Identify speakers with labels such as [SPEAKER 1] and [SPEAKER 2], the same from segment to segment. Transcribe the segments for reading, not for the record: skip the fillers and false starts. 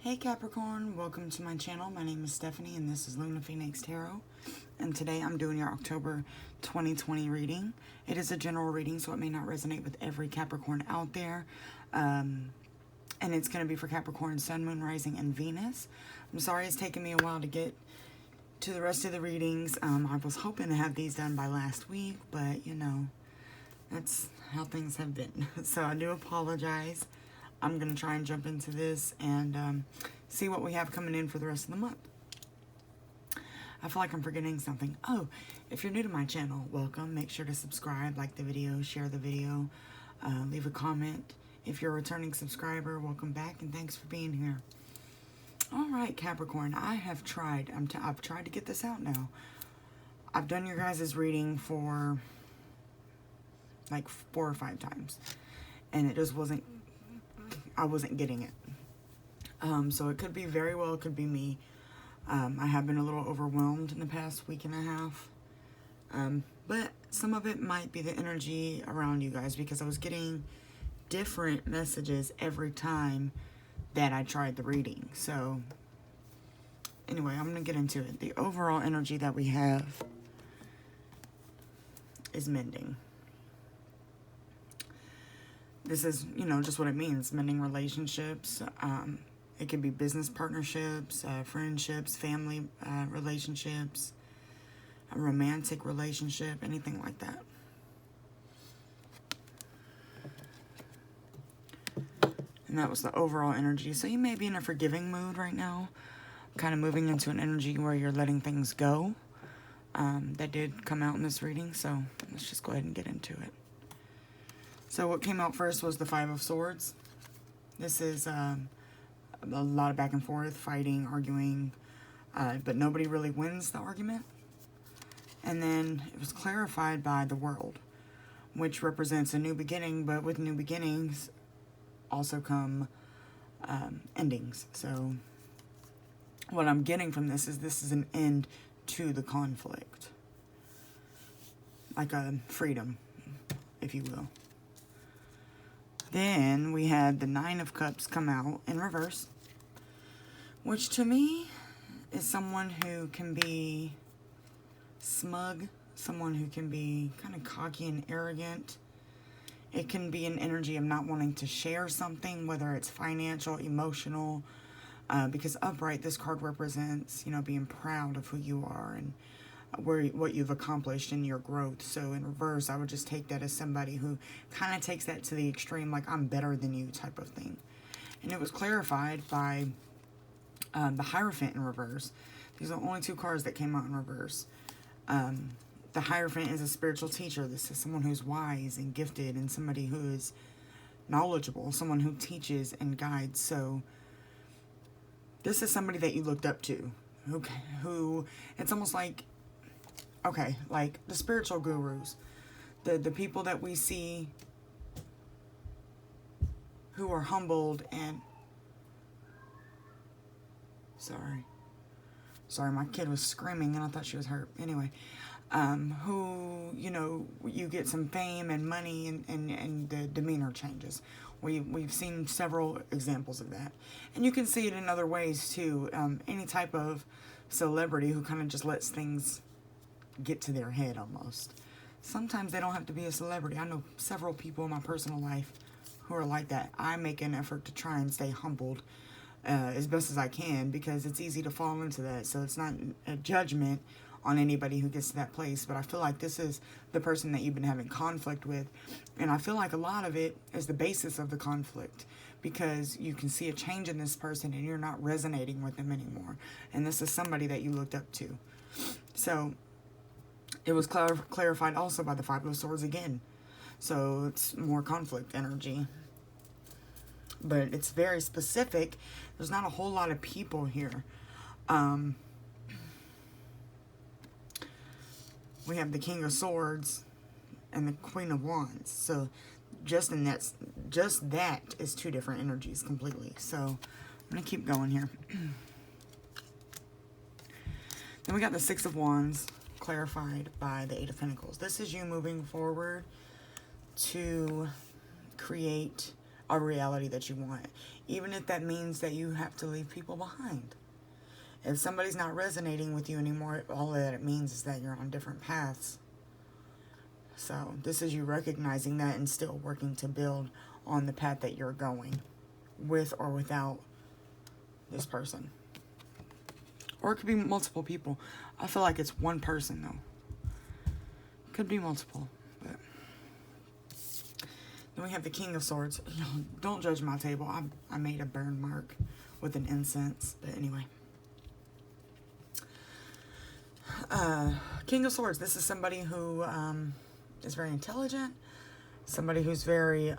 [SPEAKER 1] Hey Capricorn, welcome to my channel. My name is Stephanie and this is Luna Phoenix Tarot. And today I'm doing your October 2020 reading. It is a general reading, so it may not resonate with every Capricorn out there. And it's going to be for Capricorn, Sun, Moon, Rising, and Venus. I'm sorry it's taken me a while to get to the rest of the readings. I was hoping to have these done by last week, but you know, that's how things have been. So I do apologize. I'm going to try and jump into this and see what we have coming in for the rest of the month. I feel like I'm forgetting something. Oh, if you're new to my channel, welcome. Make sure to subscribe, like the video, share the video, leave a comment. If you're a returning subscriber, welcome back and thanks for being here. All right, Capricorn, I've tried to get this out now. I've done your guys' reading for like 4 or 5 times, and it just wasn't, I wasn't getting it. So it could be very well, it could be me. I have been a little overwhelmed in the past week and a half. But some of it might be the energy around you guys, because I was getting different messages every time that I tried the reading. So anyway, I'm going to get into it. The overall energy that we have is mending. This is, you know, just what it means, mending relationships. It could be business partnerships, friendships, family relationships, a romantic relationship, anything like that. And that was the overall energy. So you may be in a forgiving mood right now, kind of moving into an energy where you're letting things go. That did come out in this reading, so let's just go ahead and get into it. So what came out first was the 5 of Swords. This is a lot of back and forth, fighting, arguing, but nobody really wins the argument. And then it was clarified by the World, which represents a new beginning, but with new beginnings also come endings. So what I'm getting from this is an end to the conflict, like a freedom, if you will. Then we had the 9 of Cups come out in reverse, which to me is someone who can be smug, someone who can be kind of cocky and arrogant. It can be an energy of not wanting to share something, whether it's financial, emotional, because upright, this card represents, you know, being proud of who you are and what you've accomplished in your growth. So in reverse, I would just take that as somebody who kind of takes that to the extreme, like I'm better than you type of thing. And it was clarified by the Hierophant in reverse. These are the only 2 cards that came out in reverse. The Hierophant is a spiritual teacher. This is someone who's wise and gifted and somebody who is knowledgeable, someone who teaches and guides. So this is somebody that you looked up to, who it's almost like, okay, like the spiritual gurus, the people that we see who are humbled and, sorry, my kid was screaming and I thought she was hurt. Anyway, who, you know, you get some fame and money and the demeanor changes. We've seen several examples of that. And you can see it in other ways too. Any type of celebrity who kind of just lets things get to their head almost. Sometimes they don't have to be a celebrity. I know several people in my personal life who are like that. I make an effort to try and stay humbled as best as I can, because it's easy to fall into that. So it's not a judgment on anybody who gets to that place, but I feel like this is the person that you've been having conflict with, and I feel like a lot of it is the basis of the conflict, because you can see a change in this person and you're not resonating with them anymore, and this is somebody that you looked up to. So it was clarified also by the 5 of Swords again, so it's more conflict energy, but it's very specific. There's not a whole lot of people here. We have the King of Swords and the Queen of Wands. So just that is 2 different energies completely. So I'm going to keep going here. Then we got the 6 of Wands clarified by the 8 of Pentacles. This is you moving forward to create a reality that you want. Even if that means that you have to leave people behind. If somebody's not resonating with you anymore, all that it means is that you're on different paths. So this is you recognizing that and still working to build on the path that you're going, with or without this person. Or it could be multiple people. I feel like it's one person though. Could be multiple. But then we have the King of Swords. Don't judge my table. I made a burn mark with an incense. But anyway. King of Swords. This is somebody who is very intelligent. Somebody who's very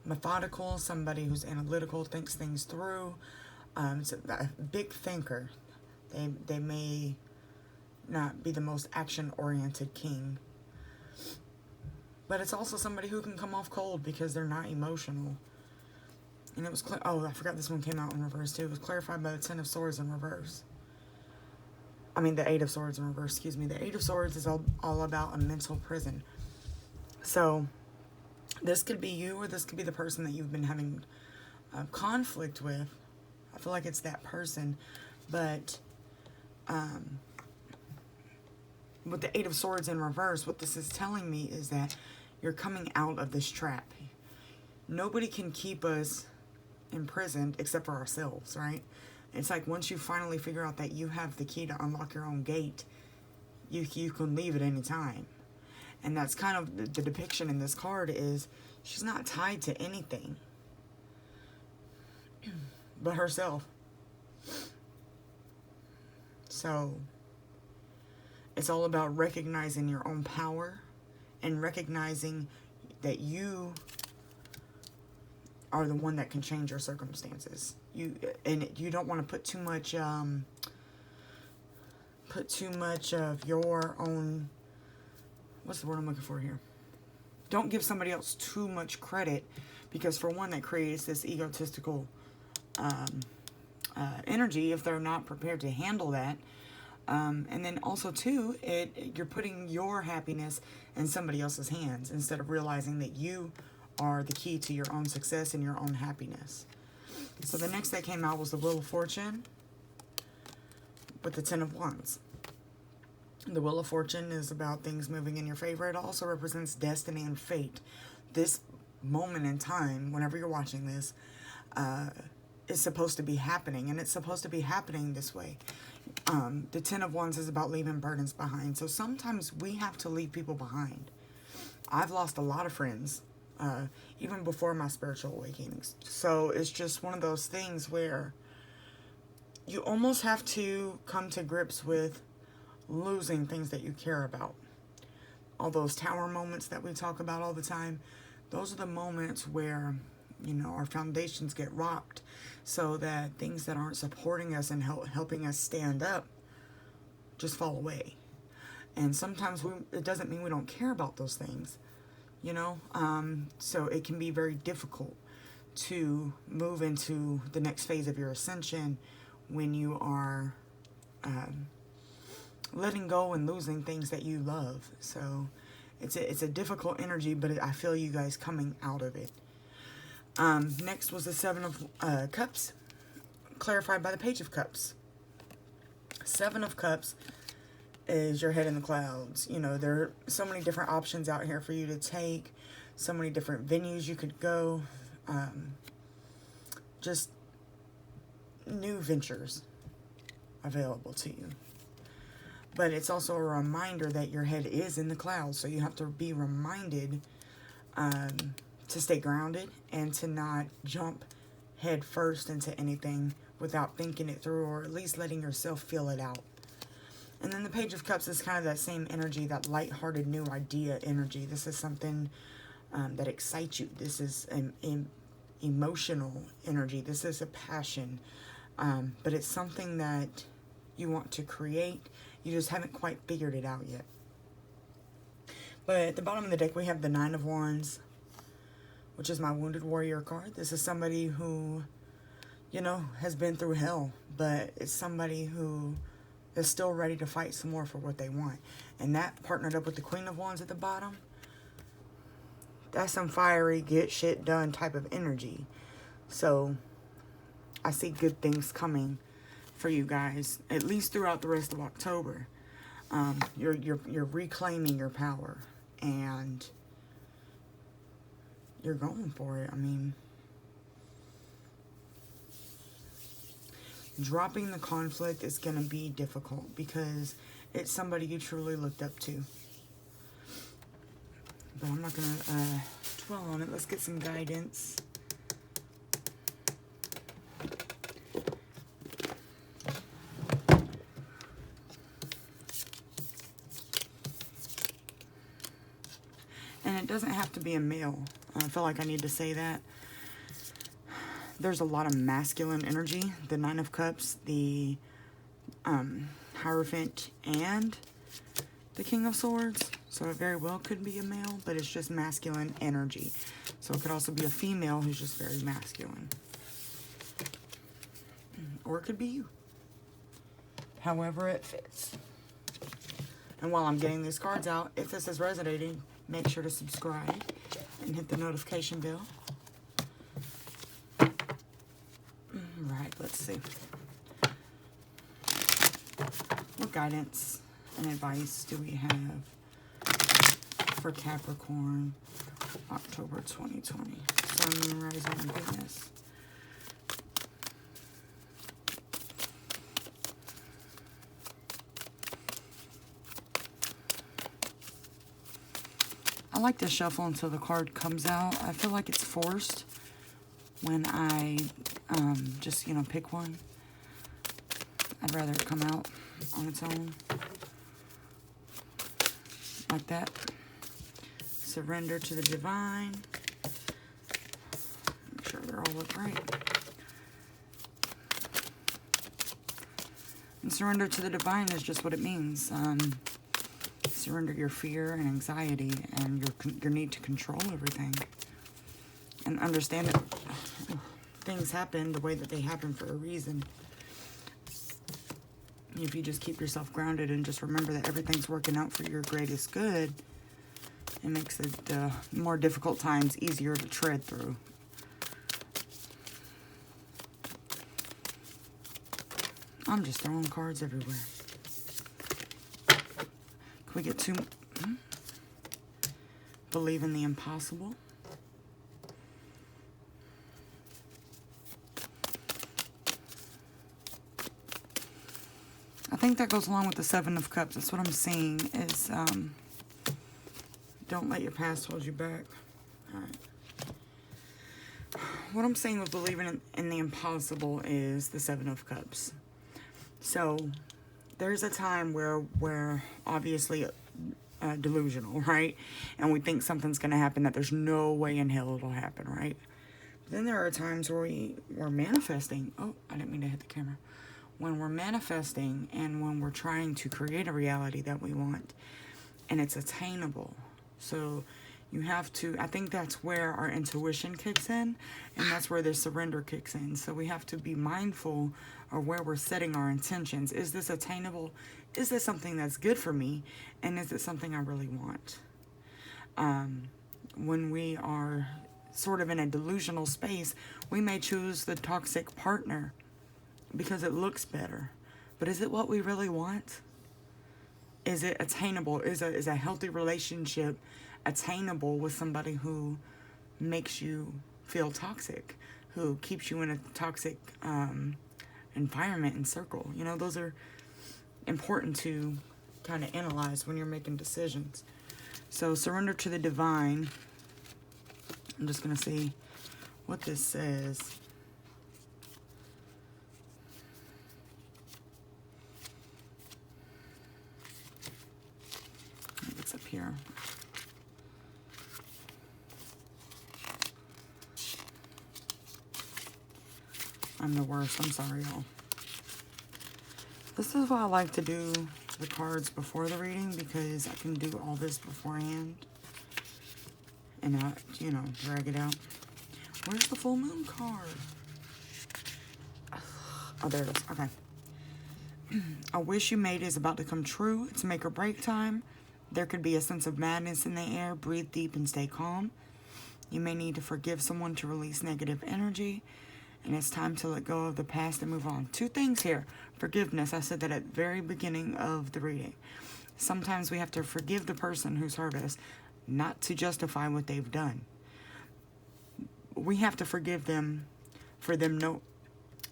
[SPEAKER 1] methodical. Somebody who's analytical, thinks things through. It's a big thinker. They may not be the most action-oriented king. But it's also somebody who can come off cold because they're not emotional. And it was oh, I forgot this one came out in reverse too. It was clarified by the Ten of Swords in reverse. I mean, the Eight of Swords in reverse, excuse me. The Eight of Swords is all about a mental prison. So, this could be you, or this could be the person that you've been having conflict with. I feel like it's that person. But, with the Eight of Swords in reverse, what this is telling me is that you're coming out of this trap. Nobody can keep us imprisoned except for ourselves, right? It's like once you finally figure out that you have the key to unlock your own gate, you can leave at any time. And that's kind of the depiction in this card is she's not tied to anything but herself. So it's all about recognizing your own power and recognizing that you are the one that can change your circumstances. You don't want to put too much of your own, what's the word I'm looking for here? Don't give somebody else too much credit, because for one, that creates this egotistical energy if they're not prepared to handle that. And then also too, you're putting your happiness in somebody else's hands instead of realizing that you are the key to your own success and your own happiness. So the next that came out was the Wheel of Fortune with the Ten of Wands. The Wheel of Fortune is about things moving in your favor. It also represents destiny and fate. This moment in time, whenever you're watching this, is supposed to be happening, and it's supposed to be happening this way. The Ten of Wands is about leaving burdens behind. So sometimes we have to leave people behind. I've lost a lot of friends, even before my spiritual awakenings. So it's just one of those things where you almost have to come to grips with losing things that you care about. All those tower moments that we talk about all the time, those are the moments where, you know, our foundations get rocked so that things that aren't supporting us and helping us stand up just fall away. And sometimes it doesn't mean we don't care about those things, you know. So it can be very difficult to move into the next phase of your ascension when you are letting go and losing things that you love. So it's a difficult energy, but I feel you guys coming out of it. Next was the Seven of Cups, clarified by the Page of Cups. Seven of Cups is your head in the clouds. You know, there are so many different options out here for you to take, so many different venues you could go, just new ventures available to you. But it's also a reminder that your head is in the clouds, so you have to be reminded to stay grounded and to not jump head first into anything without thinking it through, or at least letting yourself feel it out. And then the Page of Cups is kind of that same energy, that lighthearted new idea energy. This is something that excites you. This is an emotional energy. This is a passion. But it's something that you want to create. You just haven't quite figured it out yet. But at the bottom of the deck, we have the Nine of Wands, which is my Wounded Warrior card. This is somebody who, you know, has been through hell, but it's somebody who is still ready to fight some more for what they want. And that partnered up with the Queen of Wands at the bottom. That's some fiery, get shit done type of energy. So I see good things coming for you guys, at least throughout the rest of October. You're reclaiming your power, and you're going for it. I mean, dropping the conflict is going to be difficult because it's somebody you truly looked up to. But I'm not going to dwell on it. Let's get some guidance. And it doesn't have to be a male. I feel like I need to say that. There's a lot of masculine energy. The Nine of Cups, the Hierophant, and the King of Swords. So it very well could be a male, but it's just masculine energy. So it could also be a female who's just very masculine. Or it could be you. However it fits. And while I'm getting these cards out, if this is resonating, make sure to subscribe and hit the notification bell. Right, let's see. What guidance and advice do we have for Capricorn, October 2020? Sun, Moon, Rising, and Venus. I like to shuffle until the card comes out. I feel like it's forced when I just, you know, pick one. I'd rather it come out on its own. Like that. Surrender to the divine. Make sure they're all look right. And surrender to the divine is just what it means. Surrender your fear and anxiety and your need to control everything. And understand that things happen the way that they happen for a reason. If you just keep yourself grounded and just remember that everything's working out for your greatest good, it makes the more difficult times easier to tread through. I'm just throwing cards everywhere. Can we get two? Believe in the impossible. I think that goes along with the Seven of Cups. That's what I'm seeing is don't let your past hold you back. All right. What I'm saying with believing in the impossible is the Seven of Cups. So there's a time where we're obviously delusional, right? And we think something's going to happen that there's no way in hell it'll happen, right? But then there are times where we're manifesting. Oh, I didn't mean to hit the camera. When we're manifesting and when we're trying to create a reality that we want and it's attainable. So you have to, I think that's where our intuition kicks in, and that's where the surrender kicks in. So we have to be mindful of where we're setting our intentions. Is this attainable? Is this something that's good for me? And is it something I really want? When we are sort of in a delusional space, we may choose the toxic partner because it looks better. But is it what we really want? Is it attainable? Is a healthy relationship attainable with somebody who makes you feel toxic, who keeps you in a toxic environment and circle? You know, those are important to kind of analyze when you're making decisions. So surrender to the divine. I'm just going to see what this says. It's up here. I'm the worst. I'm sorry, y'all. This is why I like to do the cards before the reading, because I can do all this beforehand and not, you know, drag it out. Where's the full moon card? Oh, there it is. Okay. A wish you made is about to come true. It's make or break time. There could be a sense of madness in the air. Breathe deep and stay calm. You may need to forgive someone to release negative energy. And it's time to let go of the past and move on. 2 things here. Forgiveness. I said that at the very beginning of the reading. Sometimes we have to forgive the person who's hurt us, not to justify what they've done. We have to forgive them for them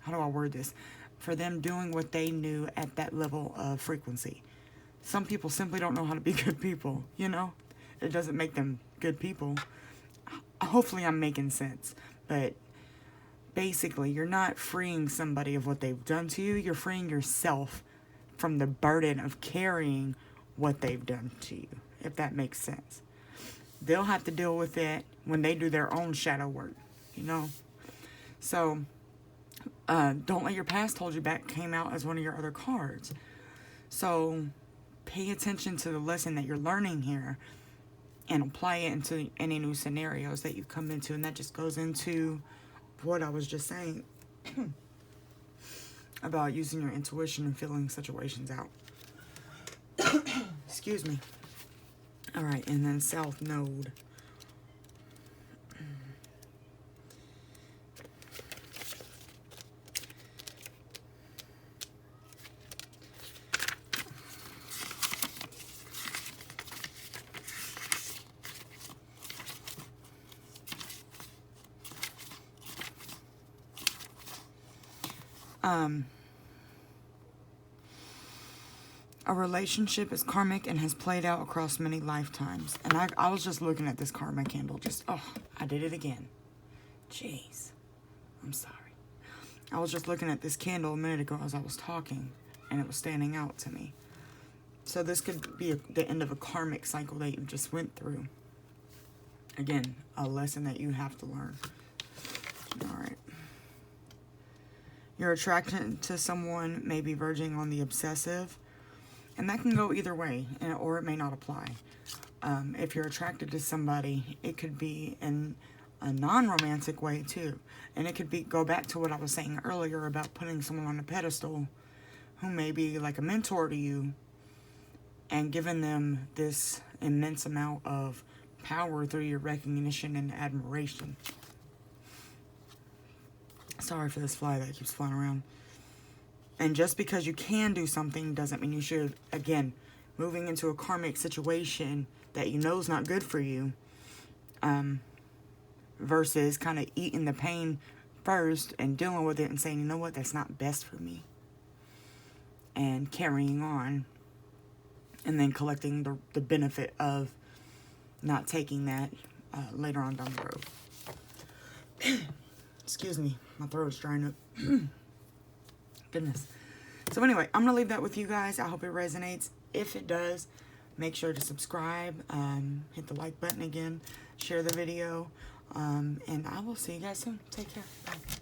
[SPEAKER 1] how do I word this? For them doing what they knew at that level of frequency. Some people simply don't know how to be good people, you know? It doesn't make them good people. Hopefully I'm making sense. But basically, you're not freeing somebody of what they've done to you. You're freeing yourself from the burden of carrying what they've done to you, if that makes sense. They'll have to deal with it when they do their own shadow work, you know? So, don't let your past hold you back came out as one of your other cards. So, pay attention to the lesson that you're learning here and apply it into any new scenarios that you've come into. And that just goes into what I was just saying about using your intuition and feeling situations out. Excuse me. All right, and then South Node. A relationship is karmic and has played out across many lifetimes. And I was just looking at this karma candle. I did it again. Jeez. I'm sorry. I was just looking at this candle a minute ago as I was talking. And it was standing out to me. So this could be the end of a karmic cycle that you just went through. Again, a lesson that you have to learn. Alright. Your attraction to someone may be verging on the obsessive. And that can go either way, or it may not apply. If you're attracted to somebody, it could be in a non-romantic way too. And it could be go back to what I was saying earlier about putting someone on a pedestal who may be like a mentor to you and giving them this immense amount of power through your recognition and admiration. Sorry for this fly that keeps flying around. And just because you can do something doesn't mean you should. Again, moving into a karmic situation that you know is not good for you, versus kind of eating the pain first and dealing with it and saying, you know what, that's not best for me. And carrying on. And then collecting the benefit of not taking that later on down the road. Excuse me, my throat is drying up. Goodness. So anyway, I'm going to leave that with you guys. I hope it resonates. If it does, make sure to subscribe. Hit the like button again. Share the video. And I will see you guys soon. Take care. Bye.